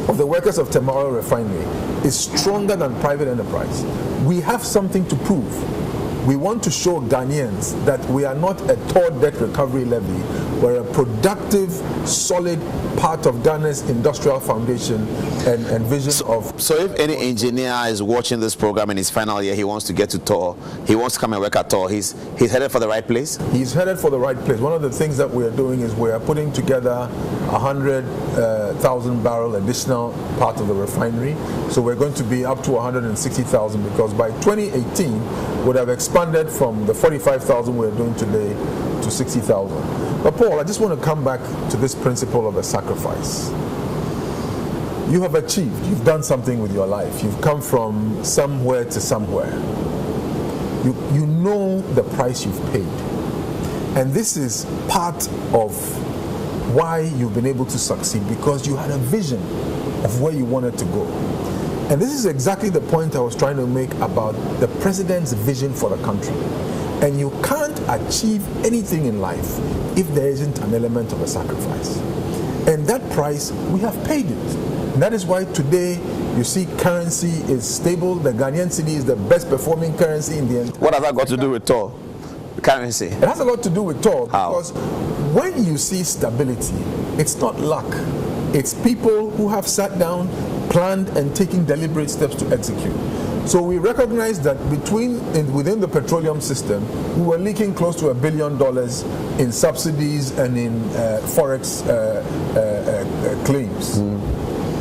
of the workers of Tema Oil Refinery is stronger than private enterprise. We have something to prove. We want to show Ghanaians that we are not a TOR debt recovery levy. We're a productive, solid part of Ghana's industrial foundation and vision of... So if any engineer is watching this program in his final year, he wants to get to TOR, he wants to come and work at TOR, he's headed for the right place? He's headed for the right place. One of the things that we are doing is we are putting together 100,000 barrel additional part of the refinery. So we're going to be up to 160,000 because by 2018, would have expanded from the 45,000 we're doing today to 60,000. But Paul, I just want to come back to this principle of a sacrifice. You have achieved, you've done something with your life. You've come from somewhere to somewhere. You know the price you've paid. And this is part of why you've been able to succeed, because you had a vision of where you wanted to go. And this is exactly the point I was trying to make about the president's vision for the country. And you can't achieve anything in life if there isn't an element of a sacrifice. And that price, we have paid it. And that is why today you see currency is stable. The Ghanaian cedi is the best performing currency in the entire... What has that got to do with TOR? Currency? It has a lot to do with TOR. Because when you see stability, it's not luck. It's people who have sat down, planned and taking deliberate steps to execute. So we recognize that within the petroleum system, we were leaking close to $1 billion in subsidies and in forex claims.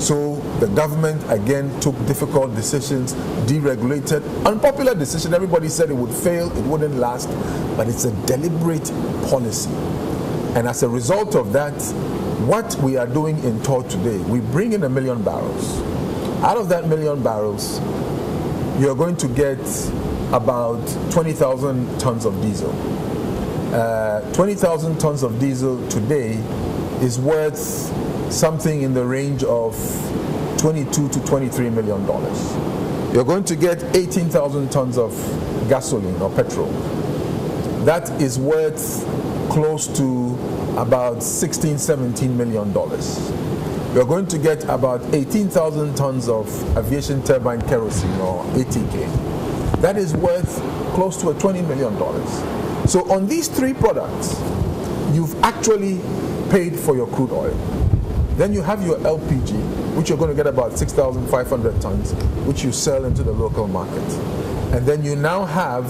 So the government again took difficult decisions, deregulated, unpopular decision. Everybody said it would fail, it wouldn't last, but it's a deliberate policy. And as a result of that, what we are doing in TOR today, we bring in 1 million barrels. Out of that 1 million barrels, you're going to get about 20,000 tons of diesel. 20,000 tons of diesel today is worth something in the range of $22 to $23 million. You're going to get 18,000 tons of gasoline or petrol. That is worth close to about $16, $17 million. You're going to get about 18,000 tons of aviation turbine kerosene or ATK. That is worth close to $20 million. So on these three products, you've actually paid for your crude oil. Then you have your LPG, which you're going to get about 6,500 tons, which you sell into the local market. And then you now have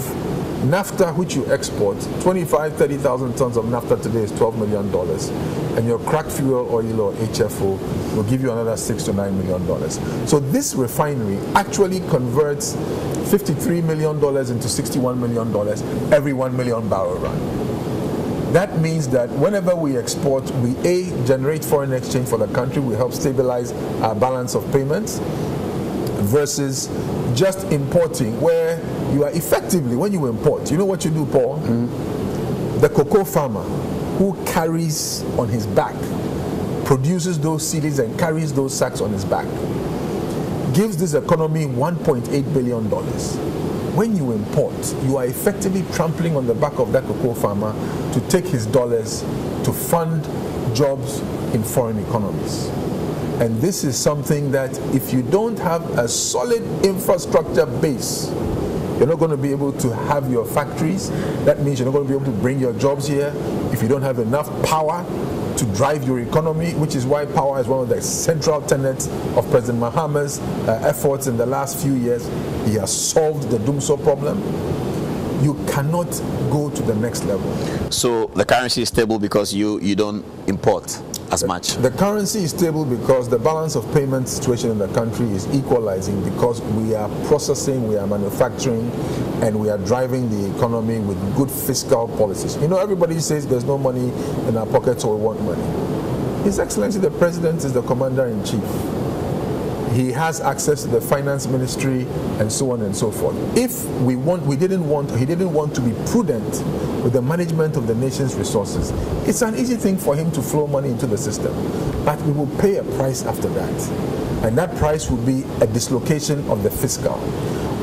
naphtha, which you export. 30,000 tons of naphtha today is $12 million. And your cracked fuel oil, or HFO, will give you another $6 to $9 million. So this refinery actually converts $53 million into $61 million every 1 million barrel run. That means that whenever we export, we generate foreign exchange for the country, we help stabilize our balance of payments, versus just importing, where you are effectively, when you import, you know what you do, Paul? The cocoa farmer who carries on his back, produces those seeds and carries those sacks on his back, gives this economy $1.8 billion. When you import, you are effectively trampling on the back of that cocoa farmer to take his dollars to fund jobs in foreign economies. And this is something that if you don't have a solid infrastructure base, you're not going to be able to have your factories. That means you're not going to be able to bring your jobs here. If you don't have enough power to drive your economy, which is why power is one of the central tenets of President Mahama's efforts in the last few years. He has solved the Dumso problem. You cannot go to the next level. So the currency is stable because you don't import as much? The currency is stable because the balance of payment situation in the country is equalizing, because we are processing, we are manufacturing, and we are driving the economy with good fiscal policies. You know, everybody says there's no money in our pockets, so we want money. His Excellency the President is the Commander-in-Chief. He has access to the finance ministry and so on and so forth. If he didn't want to be prudent with the management of the nation's resources, it's an easy thing for him to flow money into the system. But we will pay a price after that. And that price will be a dislocation of the fiscal.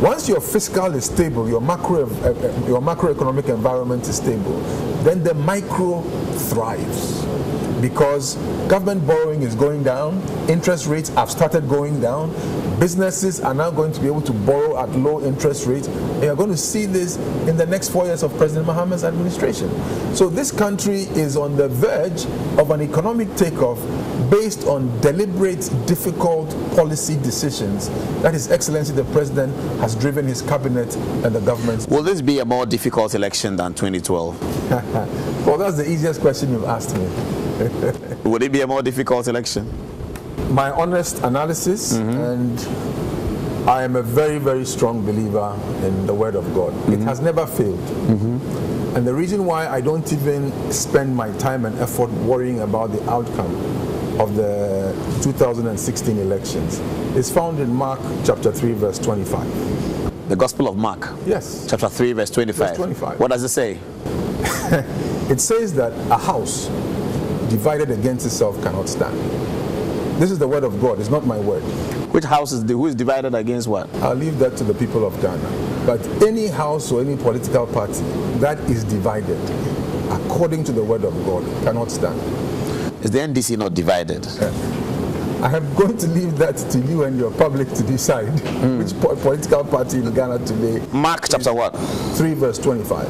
Once your fiscal is stable, your macroeconomic environment is stable, then the micro thrives. Because government borrowing is going down, interest rates have started going down, businesses are now going to be able to borrow at low interest rates, and you're going to see this in the next 4 years of President Mahama's administration. So this country is on the verge of an economic takeoff based on deliberate, difficult policy decisions that His Excellency the President has driven his cabinet and the government. Will this be a more difficult election than 2012? Well, that's the easiest question you've asked me. Would it be a more difficult election? My honest analysis, and I am a very, very strong believer in the Word of God. It has never failed. And the reason why I don't even spend my time and effort worrying about the outcome of the 2016 elections is found in Mark chapter 3, verse 25. The Gospel of Mark? Yes. Chapter 3, verse 25. Verse 25. What does it say? It says that a house divided against itself cannot stand. This is the word of God, it's not my word. Which house who is divided against what? I'll leave that to the people of Ghana. But any house or any political party that is divided according to the word of God cannot stand. Is the NDC not divided? I am going to leave that to you and your public to decide which political party in Ghana today. Mark chapter what? 3 verse 25.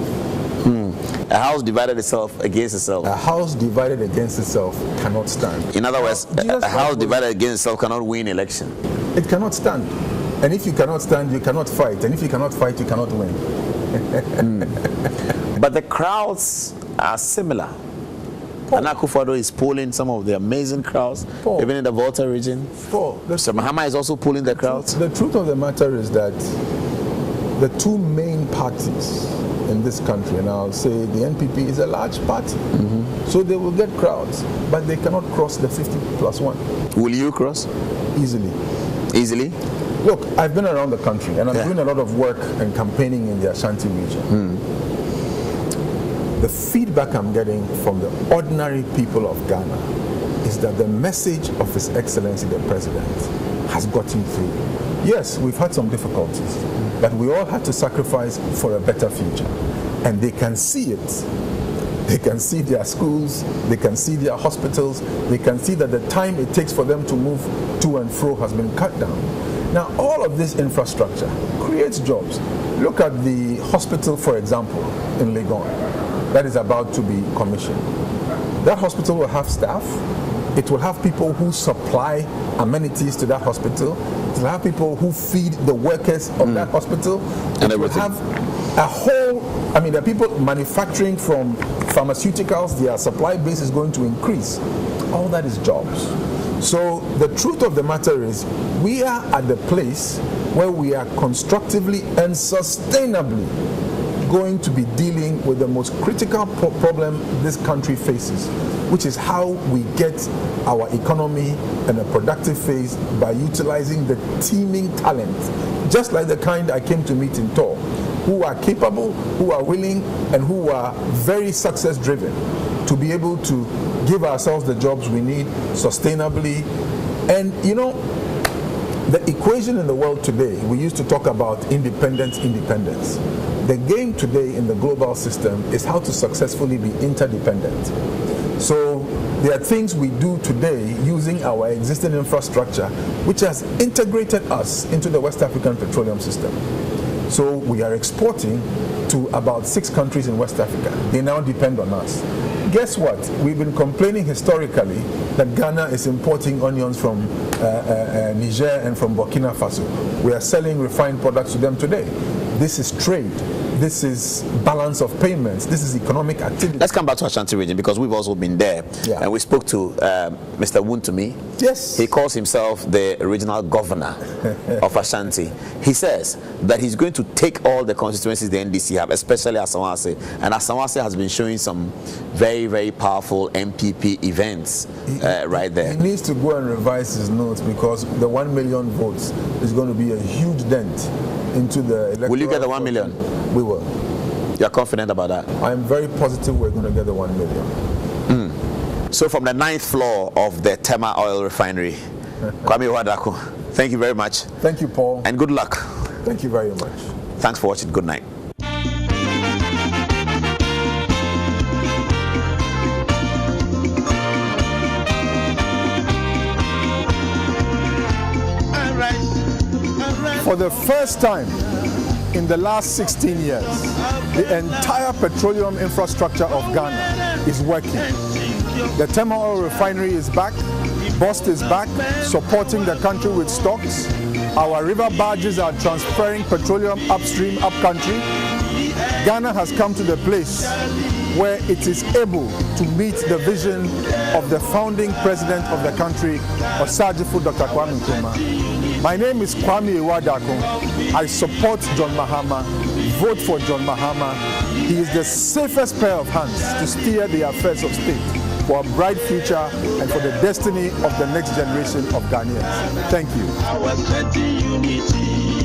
A house divided itself against itself. A house divided against itself cannot stand. In other words, a house divided against itself cannot win election. It cannot stand. And if you cannot stand, you cannot fight. And if you cannot fight, you cannot win. But the crowds are similar. And Akufo-Addo is pulling some of the amazing crowds, even in the Volta region. So Mahama is also pulling the crowds. The truth of the matter is that the two main parties in this country, and I'll say the NPP is a large party, so they will get crowds, but they cannot cross the 50+1. Will you cross? Easily. Easily? Look, I've been around the country, and I'm doing a lot of work and campaigning in the Ashanti region. The feedback I'm getting from the ordinary people of Ghana is that the message of His Excellency the President has gotten through. Yes, we've had some difficulties, but we all had to sacrifice for a better future. And they can see it. They can see their schools, they can see their hospitals, they can see that the time it takes for them to move to and fro has been cut down. Now, all of this infrastructure creates jobs. Look at the hospital, for example, in Legon, that is about to be commissioned. That hospital will have staff, It will have people who supply amenities to that hospital. It will have people who feed the workers of that hospital. And it will have a whole, there are people manufacturing from pharmaceuticals. Their supply base is going to increase. All that is jobs. So the truth of the matter is, we are at the place where we are constructively and sustainably going to be dealing with the most critical problem this country faces, which is how we get our economy in a productive phase by utilizing the teeming talent, just like the kind I came to meet in Tor, who are capable, who are willing, and who are very success driven to be able to give ourselves the jobs we need sustainably. And the equation in the world today, we used to talk about independence. The game today in the global system is how to successfully be interdependent. So there are things we do today using our existing infrastructure, which has integrated us into the West African petroleum system. So we are exporting to about 6 countries in West Africa. They now depend on us. Guess what? We've been complaining historically that Ghana is importing onions from Niger and from Burkina Faso. We are selling refined products to them today. This is trade. This is balance of payments. This is economic activity. Let's come back to Ashanti region, because we've also been there. Yeah. And we spoke to Mr. Wuntumi. Yes. He calls himself the regional governor of Ashanti. He says that he's going to take all the constituencies the NDC have, especially Asawase. And Asawase has been showing some very, very powerful MPP events right there. He needs to go and revise his notes, because the 1 million votes is going to be a huge dent into the electoral. Will you get the 1 million? We will. You're confident about that? I'm very positive we're going to get the 1 million. So from the 9th floor of the Tema oil refinery, Kwame Awuah Darko, thank you very much. Thank you, Paul. And good luck. Thank you very much. Thanks for watching. Good night. For the first time in the last 16 years, the entire petroleum infrastructure of Ghana is working. The Tema oil refinery is back, BOST is back, supporting the country with stocks. Our river barges are transferring petroleum upstream, upcountry. Ghana has come to the place where it is able to meet the vision of the founding president of the country, Osagyefo Dr. Kwame Nkrumah. My name is Kwame Awuah Darko. I support John Mahama. Vote for John Mahama. He is the safest pair of hands to steer the affairs of state for a bright future and for the destiny of the next generation of Ghanaians. Thank you.